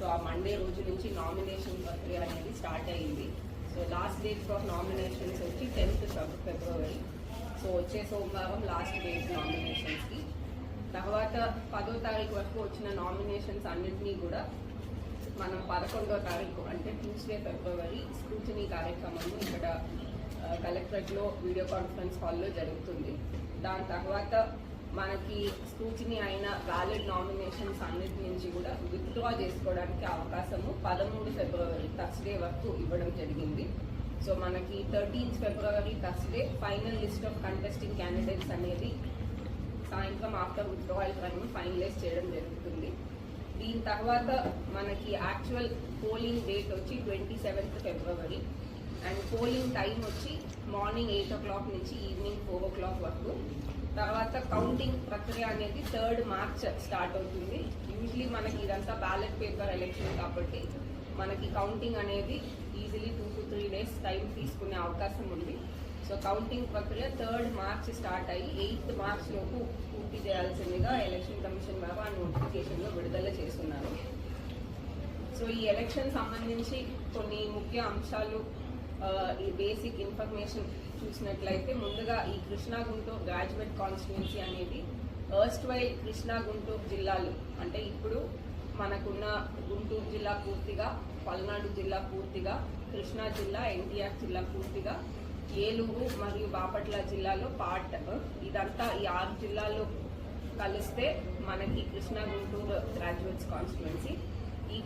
So ఆ Monday రోజు నుంచి నామినేషన్ ప్రక్రియ అనేది స్టార్ట్ అయ్యింది. So last date for nominations వచ్చి 10th ఫిబ్రవరి. సో వచ్చే సోమవారం లాస్ట్ డేట్ నామినేషన్స్కి. తర్వాత 10వ తారీఖు వరకు వచ్చిన నామినేషన్స్ అన్నింటినీ కూడా మనం 11వ తారీఖు అంటే ట్యూస్డే ఫిబ్రవరి స్క్రూటినీ కార్యక్రమం ఇక్కడ కలెక్టరేట్లో వీడియో కాన్ఫరెన్స్ హాల్లో జరుగుతుంది. దాని తర్వాత మనకి స్క్రూటినీ అయిన వ్యాలిడ్ నామినేషన్స్ అన్నిటి నుంచి కూడా విత్డ్రా చేసుకోవడానికి అవకాశము 13 ఫిబ్రవరి థర్స్డే వరకు ఇవ్వడం జరిగింది. సో మనకి 13th February Thursday final list of contesting candidates అనేది సాయంత్రం ఆఫ్టర్ విత్డ్రాయల్ టైం ఫైనలైజ్ చేయడం జరుగుతుంది. దీని తర్వాత మనకి యాక్చువల్ పోలింగ్ డేట్ వచ్చి 27th February and polling time వచ్చి మార్నింగ్ 8 o'clock నుంచి ఈవినింగ్ 4 o'clock వరకు. తర్వాత కౌంటింగ్ ప్రక్రియ అనేది 3rd March స్టార్ట్ అవుతుంది. యూజువలీ మనకి ఇదంతా బ్యాలెట్ పేపర్ ఎలక్షన్ కాబట్టి మనకి కౌంటింగ్ అనేది ఈజీలీ 2 to 3 days టైం తీసుకునే అవకాశం ఉంది. సో కౌంటింగ్ ప్రక్రియ 3rd March స్టార్ట్ అయ్యి 8th March లోపు పూర్తి చేయాల్సిందిగా ఎలక్షన్ కమిషన్ వారు ఆ నోటిఫికేషన్లో విడుదల చేస్తున్నారు. సో ఈ ఎలక్షన్ సంబంధించి కొన్ని ముఖ్య అంశాలు ఈ బేసిక్ ఇన్ఫర్మేషన్ చూసినట్లయితే ముందుగా ఈ కృష్ణా గుంటూరు గ్రాడ్యుయేట్ కాన్స్టిట్యున్సీ అనేది ఎర్స్ట్వైల్ కృష్ణా గుంటూరు జిల్లాలు అంటే ఇప్పుడు మనకున్న గుంటూరు జిల్లా పూర్తిగా, పల్నాడు జిల్లా పూర్తిగా, కృష్ణా జిల్లా, ఎన్టీఆర్ జిల్లా పూర్తిగా, ఏలూరు మరియు బాపట్ల జిల్లాలో పార్ట్, ఇదంతా ఈ 6 జిల్లాల్లో కలిస్తే మనకి కృష్ణా గుంటూరు గ్రాడ్యుయేట్స్ కాన్స్టిట్యున్సీ. ఈ